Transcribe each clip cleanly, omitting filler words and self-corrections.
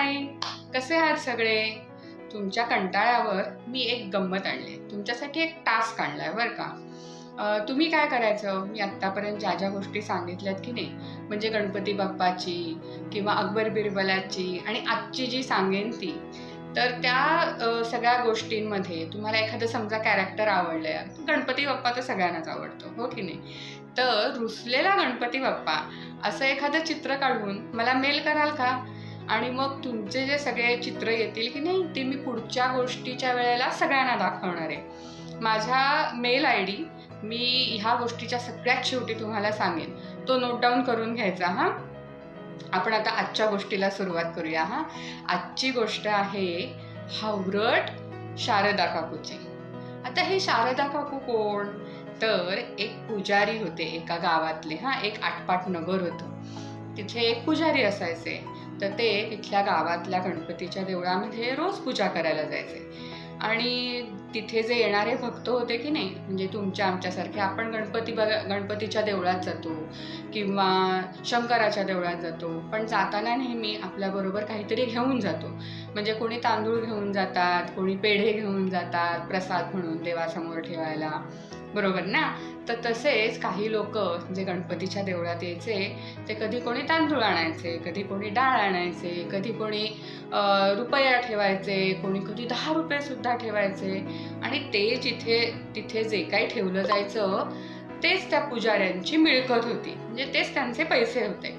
हाय, कसे आहात सगळे? तुमच्या कंटाळ्यावर मी एक गंमत आणली, तुमच्यासाठी एक टास्क आणलाय बरं का. तुम्ही काय करायचं, मी आत्तापर्यंत ज्या ज्या गोष्टी सांगितल्यात की नाही, म्हणजे गणपती बाप्पाची किंवा अकबर बिरबलाची आणि आजची जी सांगेन ती, तर त्या सगळ्या गोष्टींमध्ये तुम्हाला एखादं समजा कॅरेक्टर आवडलंय. गणपती बाप्पा तर सगळ्यांनाच आवडतो, हो की नाही? तर रुसलेला गणपती बाप्पा असं एखादं चित्र काढून मला मेल कराल का? आणि मग तुमचे जे सगळे चित्र येतील की नाही, ते मी पुढच्या गोष्टीच्या वेळेला सगळ्यांना दाखवणार आहे. माझा मेल ID मी ह्या गोष्टीच्या सगळ्यात शेवटी तुम्हाला सांगेन, तो नोट डाऊन करून घ्यायचा. हां, आपण आता आजच्या गोष्टीला सुरुवात करूया. हां, आजची गोष्ट आहे हावरट शारदा काकूची. आता हे शारदा काकू कोण? तर एक पुजारी होते एका गावातले. हां, एक आटपाट नगर होतं, तिथे एक पुजारी असायचे. तर ते तिथल्या गावातल्या गणपतीच्या देवळामध्ये रोज पूजा करायला जायचे. आणि तिथे जे येणारे भक्त होते की नाही, म्हणजे तुमच्या आमच्यासारखे, आपण गणपतीच्या देवळात जातो किंवा शंकराच्या देवळात जातो, पण जाताना नेहमी आपल्याबरोबर काहीतरी घेऊन जातो. म्हणजे कोणी तांदूळ घेऊन जातात, कोणी पेढे घेऊन जातात प्रसाद म्हणून देवासमोर ठेवायला, बरोबर ना? तर तसेच काही लोक जे गणपतीच्या देवळात यायचे, ते कधी कोणी तांदूळ आणायचे, कधी कोणी डाळ आणायचे, कधी कोणी रुपया ठेवायचे, कोणी कधी 10 रुपये सुद्धा ठेवायचे. आणि ते तिथे जे काही ठेवलं जायचं तेच त्या पुजाऱ्यांची मिळकत होती, म्हणजे तेच त्यांचे पैसे होते.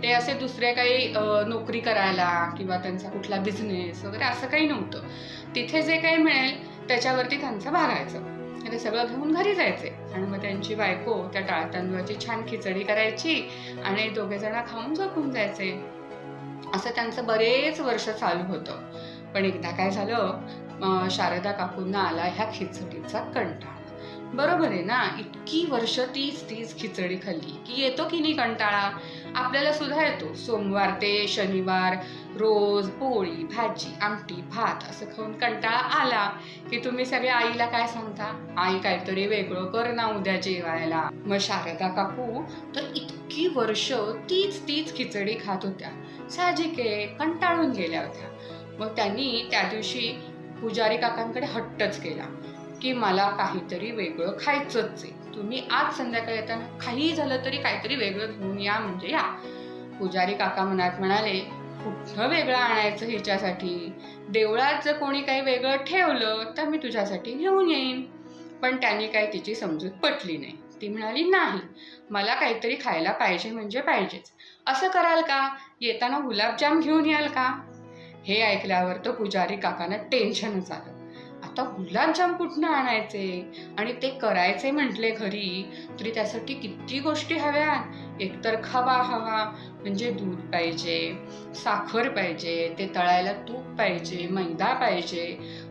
ते असे दुसरे काही नोकरी करायला किंवा त्यांचा कुठला बिझनेस वगैरे असं काही नव्हतं. तिथे जे काही मिळेल त्याच्यावरती त्यांचं भागायचं. ते सगळं घेऊन घरी जायचे आणि मग त्यांची बायको त्या डाळ तांदूळाची छान खिचडी करायची आणि दोघे जण खाऊन झोपून जायचे. असं त्यांचं बरेच वर्ष चालू होतं. पण एकदा काय झालं, शारदा काकूंना आला ह्या खिचडीचा कंटाळा. बरोबर आहे ना, इतकी वर्ष तीच खिचडी खाल्ली की येतो की नाही कंटाळा? आपल्याला सुद्धा येतो. सोमवार ते शनिवार रोज पोळी भाजी आमटी भात असं खाऊन कंटाळा आला की तुम्ही सगळे आईला काय सांगता, आई काहीतरी वेगळं कर ना उद्या जेवायला. मग शारदा काकू तर इतकी वर्ष तीच खिचडी खात होत्या. साहजिक आहे, कंटाळून गेल्या होत्या. मग त्यांनी त्या दिवशी पुजारी काकांकडे हट्टच केला की मला काहीतरी वेगळं खायचंच आहे. तुम्ही आज संध्याकाळी येताना काही झालं तरी काहीतरी वेगळं घेऊन या म्हणजे या. पुजारी काका मनात म्हणाले, कुठं वेगळं आणायचं हिच्यासाठी? देवळात जर कोणी काही वेगळं ठेवलं तर मी तुझ्यासाठी घेऊन येईन. पण त्यांनी काही तिची समजूत पटली नाही. ती म्हणाली, नाही, मला काहीतरी खायला पाहिजे म्हणजे पाहिजेच. असं कराल का? येताना गुलाबजाम घेऊन याल का? हे ऐकल्यावर तर पुजारी काकांना टेन्शनच आलं. आता गुलाबजाम कुठनं आणायचे आणि ते करायचे म्हटले घरी तरी त्यासाठी किती गोष्टी हव्या. एकतर खवा हवा, म्हणजे दूध पाहिजे, साखर पाहिजे, ते तळायला तूप पाहिजे, मैदा पाहिजे.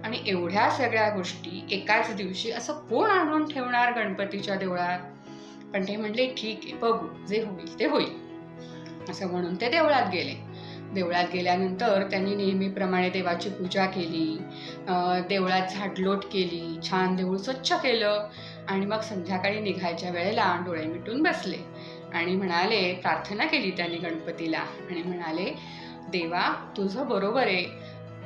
आणि एवढ्या सगळ्या गोष्टी एकाच दिवशी असं कोण आणून ठेवणार गणपतीच्या देवळात? पण ते म्हणले, ठीक आहे, बघू, जे होईल ते होईल. असं म्हणून ते देवळात गेले. देवळात गेल्यानंतर त्यांनी नेहमीप्रमाणे देवाची पूजा केली, देवळात झाडलोट केली, छान देऊळ स्वच्छ केलं. आणि मग संध्याकाळी निघायच्या वेळेला डोळे मिटून बसले आणि म्हणाले, प्रार्थना केली त्यांनी गणपतीला आणि म्हणाले, देवा, तुझं बरोबर आहे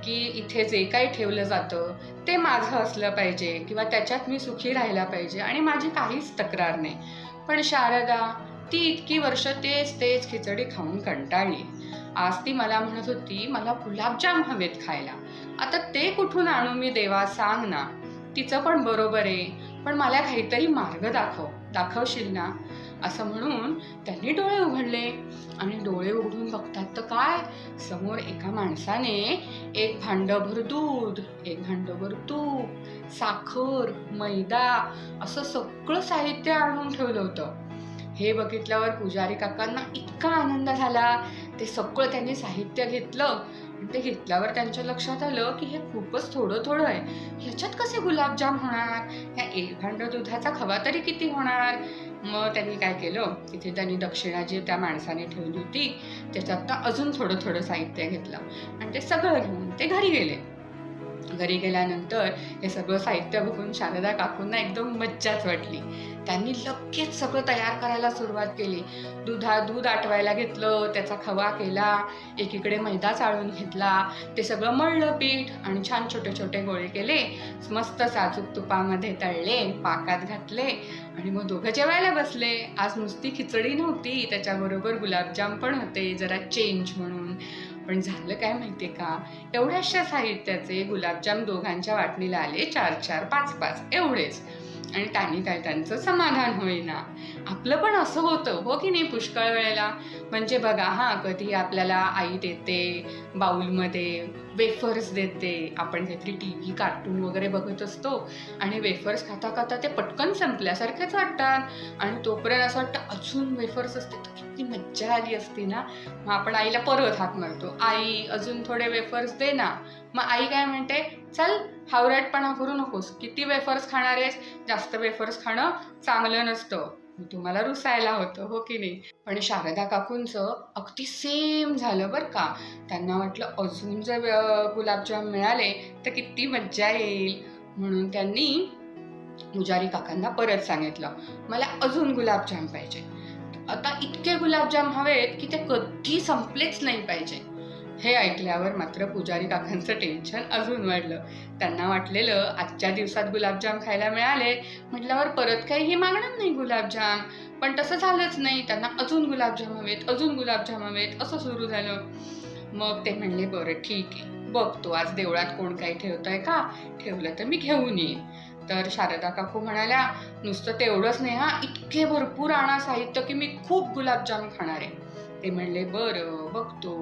की इथे जे काही ठेवलं जातं ते माझं असलं पाहिजे किंवा त्याच्यात मी सुखी राहायला पाहिजे आणि माझी काहीच तक्रार नाही. पण शारदा ती इतकी वर्ष तेच खिचडी खाऊन कंटाळली. आज ती मला म्हणत होती, मला गुलाबजाम हवेत खायला. आता ते कुठून आणू मी देवा, सांग ना. तिचं पण बरोबर आहे, पण मला काहीतरी मार्ग दाखवशील ना? असं म्हणून त्यांनी डोळे उघडले आणि डोळे उघडून बघतात तर काय, समोर एका माणसाने एक भांडभर दूध, एक भांडभर तूप, साखर, मैदा असं सगळं साहित्य आणून ठेवलं होतं. हे बघितल्यावर पुजारी काकांना इतका आनंद झाला. ते सगळं त्यांनी साहित्य घेतलं. ते घेतल्यावर त्यांच्या लक्षात आलं की हे खूपच थोडं आहे. ह्याच्यात कसे गुलाबजाम होणार? ह्या एक भांड दुधाचा खवा तरी किती होणार? मग त्यांनी काय केलं, तिथे त्यांनी दक्षिणा जी त्या माणसाने ठेवली होती त्याच्यात अजून थोडं साहित्य घेतलं आणि ते सगळं घेऊन ते घरी गेले. घरी गेल्यानंतर हे सगळं साहित्य बघून शारदा काकूंना एकदम मज्जाच वाटली. त्यांनी लगेच सगळं तयार करायला सुरुवात केली. दूध आटवायला घेतलं, त्याचा खवा केला, एकीकडे मैदा चाळून घेतला, ते सगळं मळलं पीठ आणि छान छोटे छोटे गोळे केले, मस्त साजूक तुपामध्ये तळले, पाकात घातले आणि मग दोघं जेवायला बसले. आज नुसती खिचडी नव्हती, त्याच्याबरोबर गुलाबजाम पण होते, जरा चेंज म्हणून. पण झालं काय माहितीये का, एवढ्याशा साहित्याचे गुलाबजाम दोघांच्या वाटणीला आले 4-4, 5-5 एवढेच. आणि त्यांनी काय त्यांचं समाधान होईना. आपलं पण असं होतं हो की नाही पुष्कळ वेळेला. म्हणजे बघा कधी आपल्याला आई देते बाउलमध्ये वेफर्स देते, आपण काहीतरी TV कार्टून वगैरे बघत असतो आणि वेफर्स खाता खाता ते पटकन संपल्यासारखेच वाटतात आणि तोपर्यंत असं वाटतं अजून वेफर्स असते तर किती मज्जा आली असती ना. मग आपण आईला परत हाक मारतो, आई अजून थोडे वेफर्स दे ना. मग आई काय म्हणते, चल हावराटपणा करू नकोस, किती वेफर्स खाणार आहेस, जास्त वेफर्स खाणं चांगलं नसतं. तुम्हाला रुसायला होतं हो की नाही. पण शारदा काकूंचं अगदी सेम झालं बरं का. त्यांना वाटलं अजून जर गुलाबजाम मिळाले तर किती मज्जा येईल, म्हणून त्यांनी पुजारी काकांना परत सांगितलं, मला अजून गुलाबजाम पाहिजे. आता इतके गुलाबजाम हवेत की ते कधी संपलेच नाही पाहिजे. हे ऐकल्यावर मात्र पुजारी काकांचं टेन्शन अजून वाढलं. त्यांना वाटलेलं आजच्या दिवसात गुलाबजाम खायला मिळाले म्हटल्यावर परत काही मागणार नाही गुलाबजाम, पण तसं झालंच नाही. त्यांना अजून गुलाबजाम हवेत, अजून गुलाबजाम हवेत असं सुरू झालं. मग ते म्हणले, बरं ठीक आहे, बघतो आज देवळात कोण काही ठेवतंय का, ठेवलं तर मी घेऊन येईन. तर शारदा काकू म्हणाल्या, नुसतं तेवढंच नाही इतके भरपूर आणा साहित्य की मी खूप गुलाबजाम खाणार आहे. ते म्हणले, बरं बघतो,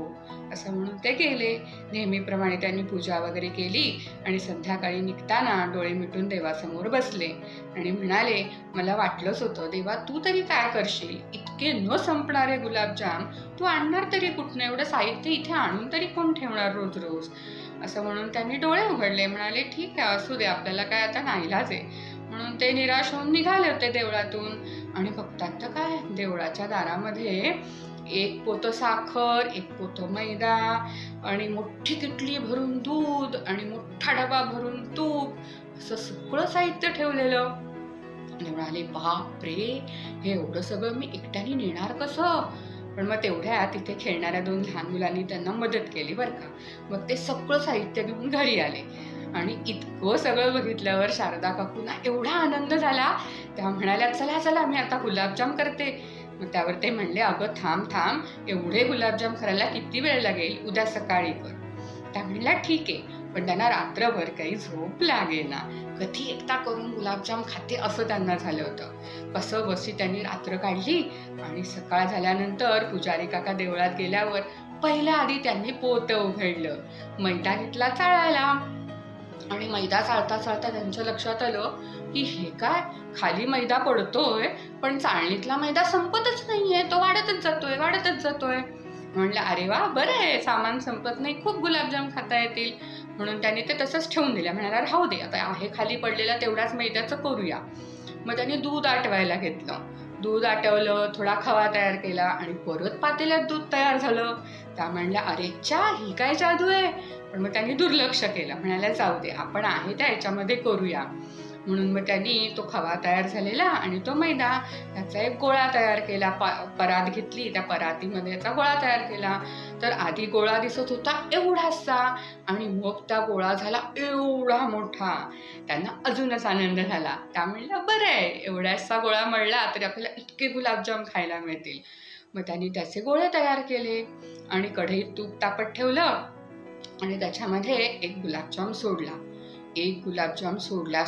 असं म्हणून ते गेले. नेहमीप्रमाणे त्यांनी पूजा वगैरे केली आणि संध्याकाळी निघताना डोळे मिटून देवासमोर बसले आणि म्हणाले, मला वाटलंच होतं देवा, तू तरी काय करशील, इतके न संपणारे गुलाबजाम तू आणणार तरी कुठनं, एवढं साहित्य इथे आणून तरी कोण ठेवणार रोज रोज. असं म्हणून त्यांनी डोळे उघडले, म्हणाले ठीक आहे असू दे, आपल्याला काय आता नाईलाज आहे. म्हणून ते निराश होऊन निघाले होते देवळातून आणि बघतात तर काय, देवळाच्या दारामध्ये एक पोतं साखर, एक पोतं मैदा आणि मोठी किटली भरून दूध आणि मोठा डबा भरून तूप, असं सगळं साहित्य ठेवलेलं. म्हणाले, बाप रे, हे एवढं सगळं मी एकट्याने नेणार कसं. पण मग तेवढ्या तिथे खेळणाऱ्या 2 लहान मुलांनी त्यांना मदत केली बरं का. मग ते सगळं साहित्य घेऊन घरी आले आणि इतकं सगळं बघितल्यावर शारदा काकूंना एवढा आनंद झाला, त्या म्हणाल्या, चला चला मी आता गुलाबजाम करते. मग त्यावर ते म्हणले, अगं थांब, एवढे गुलाबजाम करायला किती वेळ लागेल, उद्या सकाळी कर. त्या म्हणल्या ठीक आहे, पण त्यांना रात्रभर काही झोप लागेना, कधी एकदा करून गुलाबजाम खाते असं त्यांना झालं होतं. कसं बसी त्यांनी रात्र काढली आणि सकाळ झाल्यानंतर पुजारी काका देवळात गेल्यावर पहिल्या आधी त्यांनी पोतं उघडलं, मैदा घेतला चाळायला आणि मैदा चाळता चाळता त्यांच्या लक्षात आलं की हे काय, खाली मैदा पडतोय पण चाळणीतला मैदा संपतच नाहीये, तो वाढतच जातोय. म्हणलं, अरे वा, बरं आहे, सामान संपत नाही, खूप गुलाबजाम खाता येतील. म्हणून त्यांनी ते तसंच ठेवून दिलं. म्हणाला, राहू दे, आता आहे खाली पडलेला तेवढाच मैद्याचं करूया. मग त्यांनी दूध आटवायला घेतलं, दूध आटवलं, थोडा खवा तयार केला आणि परत पातेल्यात दूध तयार झालं. त्या म्हणल्या, अरे चा, ही काय जादू आहे. पण मग त्यांनी दुर्लक्ष केलं, म्हणाल्या जाऊ दे, आपण आहे त्या याच्यामध्ये करूया. म्हणून मग त्यांनी तो खवा तयार झालेला आणि तो मैदा, त्याचा एक गोळा तयार केला. परात घेतली, त्या परातीमध्ये याचा गोळा तयार केला. तर आधी गोळा दिसत होता एवढासा आणि मग त्या गोळा झाला एवढा मोठा. त्यांना अजूनच आनंद झाला. त्या म्हणल्या, बरं आहे, एवढासा गोळा मळला तरी आपल्याला इतके गुलाबजाम खायला मिळतील. मग त्यांनी त्याचे गोळे तयार केले आणि कढईत तूप तापत ठेवलं आणि त्याच्यामध्ये एक गुलाबजाम सोडला. एक गुलाबजाम सोडल्या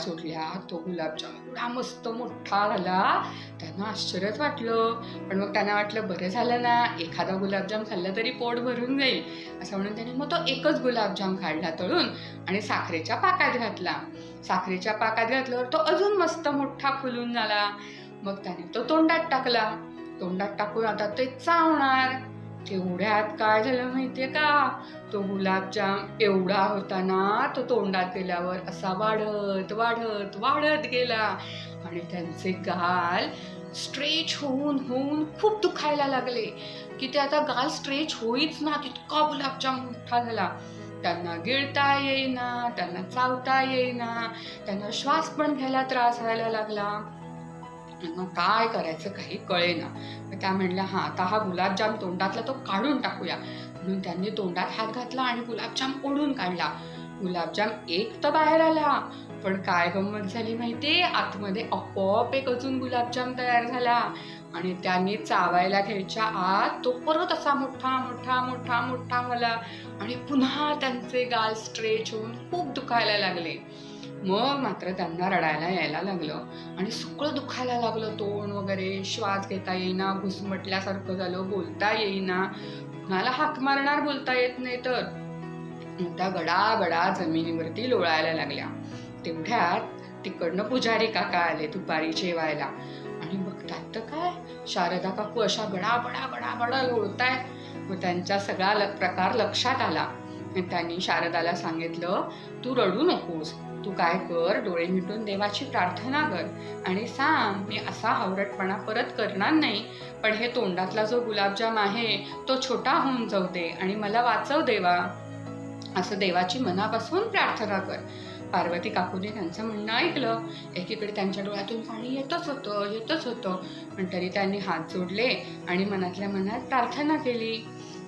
तो गुलाबजाम एवढा मस्त मोठा झाला. त्यांना आश्चर्यच वाटलं. पण मग त्यांना वाटलं, बरं झालं ना, एखादा गुलाबजाम खाल्ला तरी पोट भरून जाईल, असं म्हणून त्याने मग तो एकच गुलाबजाम काढला तळून आणि साखरेच्या पाकात घातला. साखरेच्या पाकात घातल्यावर तो अजून मस्त मोठा फुलून झाला. मग त्याने तो तोंडात टाकला. तोंडात टाकून आता ते चावणार. तेवढ्यात काय झालं माहितीये का, तो गुलाबजाम एवढा होता ना, तो तोंडात गेल्यावर असा वाढत वाढत वाढत गेला आणि त्यांचे गाल स्ट्रेच होऊन खूप दुखायला लागले की ते आता गाल स्ट्रेच होईच ना, तितका गुलाबजाम मोठा झाला. त्यांना गिळता येईना, त्यांना चावता येईना, त्यांना श्वास पण घ्यायला त्रास व्हायला लागला. मग काय करायचं काही कळेना. मग त्या म्हणल्या हां आता हा गुलाबजाम तोंडातला तो काढून टाकूया. म्हणून त्यांनी तोंडात हात घातला आणि गुलाबजाम ओढून काढला. गुलाबजाम एक तर बाहेर आला, पण काय गंमत झाली माहितीये, आतमध्ये आपोआप एक अजून गुलाबजाम तयार झाला. आणि त्यांनी चावायला घ्यायच्या आत तो परत असा मोठा मोठा मोठा मोठा झाला आणि पुन्हा त्यांचे गाल स्ट्रेच होऊन खूप दुखायला लागले. मग मात्र त्यांना रडायला यायला लागलं आणि सगळं दुखायला लागलं, तोंड वगैरे, श्वास घेता येईना, घुसमटल्यासारखं झालं, बोलता येईना. कुणाला हाक मारणार, बोलता येत नाही तर. त्या गडाबडा जमिनीवरती लोळायला लागल्या. तेवढ्यात तिकडनं पुजारी काका आले दुपारी जेवायला आणि बघतात तर काय, शारदा काकू अशा गडाबडा गडाबडा लोळतायत. मग त्यांचा सगळा प्रकार लक्षात आला. त्यांनी शारदाला सांगितलं, तू रडू नकोस, तू काय कर, डोळे मिटून देवाची प्रार्थना कर आणि सांग मी असा हावरटपणा परत करणार नाही, पण हे तोंडातला जो गुलाबजाम आहे तो छोटा होऊन जाऊ दे आणि मला वाचव देवा, असं देवाची मनापासून प्रार्थना कर. पार्वती काकूने त्यांचं म्हणणं ऐकलं. एकीकडे त्यांच्या डोळ्यातून पाणी येतच होतं, पण तरी त्यांनी हात जोडले आणि मनातल्या मनात प्रार्थना केली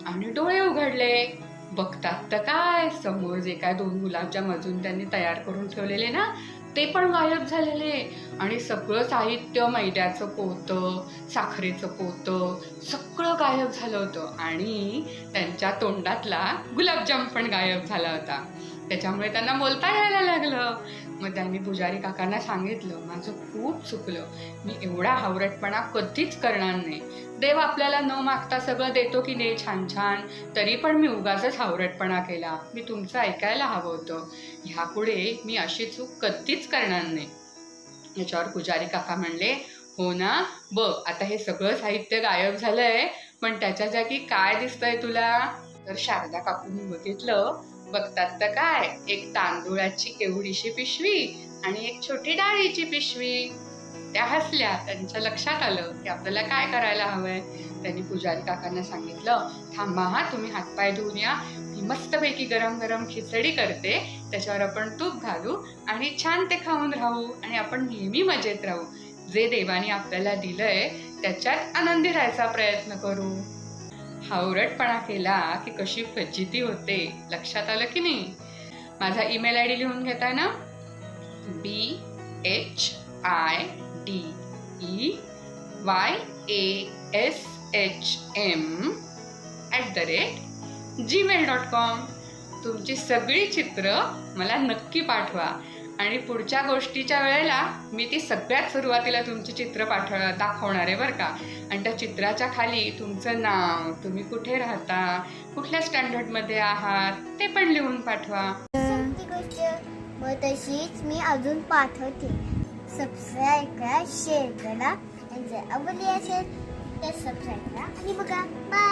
आणि डोळे उघडले. बघतात तर काय, समोर जे काय 2 गुलाबजाम अजून त्यांनी तयार करून ठेवलेले ना, ते पण गायब झालेले आणि सगळं साहित्य, मैद्याचं पोतं, साखरेचं पोतं, सगळं गायब झालं होतं आणि त्यांच्या तोंडातला गुलाबजाम पण गायब झाला होता. त्याच्यामुळे त्यांना बोलता यायला लागलं. मग त्यांनी पुजारी काकांना सांगितलं, माझं खूप चुकलं, मी एवढा हावरटपणा कधीच करणार नाही. देव आपल्याला न मागता सगळं देतो की नाही छान छान, तरी पण मी उगाचच हावरटपणा केला, मी तुमचं ऐकायला हवं होतं. ह्यापुढे मी अशी चूक कधीच करणार नाही. याच्यावर पुजारी काका म्हणले, हो ना, बघ आता हे सगळं साहित्य गायब झालंय, पण त्याच्या जागी काय दिसतंय तुला? तर शारदा काकूंनी बघितलं. बघतात तर काय, एक तांदूळाची केवढीशी पिशवी आणि एक छोटी डाळीची पिशवी. त्या हसल्या. त्यांच्या लक्षात आलं की आपल्याला काय करायला हवंय. त्यांनी पुजारी काकांना सांगितलं, थांबा हा, तुम्ही हातपाय धुवून या, मी मस्तपैकी गरम गरम खिचडी करते, त्याच्यावर आपण तूप घालू आणि छान ते खाऊन राहू आणि आपण नेहमी मजेत राहू. जे देवाने आपल्याला दिलंय त्याच्यात आनंदी राहायचा प्रयत्न करू. हावरटपणा केला की कशी फजिती होते, लक्षात आलं की नाही? माझा ईमेल आयडी लिहून घेताय ना, BHIDEYASHM@gmail.com. तुमची सगळी चित्र मला नक्की पाठवा आणि पुढच्या गोष्टीच्या वेळेला मी ती सगळ्यात सुरुवातीला तुमची चित्र दाखवणार आहे बरं का. आणि त्या चित्राच्या खाली तुमचं नाव, तुम्ही कुठे राहता, कुठल्या स्टँडर्डमध्ये आहात ते पण लिहून पाठवा. मग तशीच मी अजून पाठवते. सबस्क्राईब करा, शेअर करा आणि जर आवडली असेल तर सबस्क्राईब करा आणि बघा. बाय.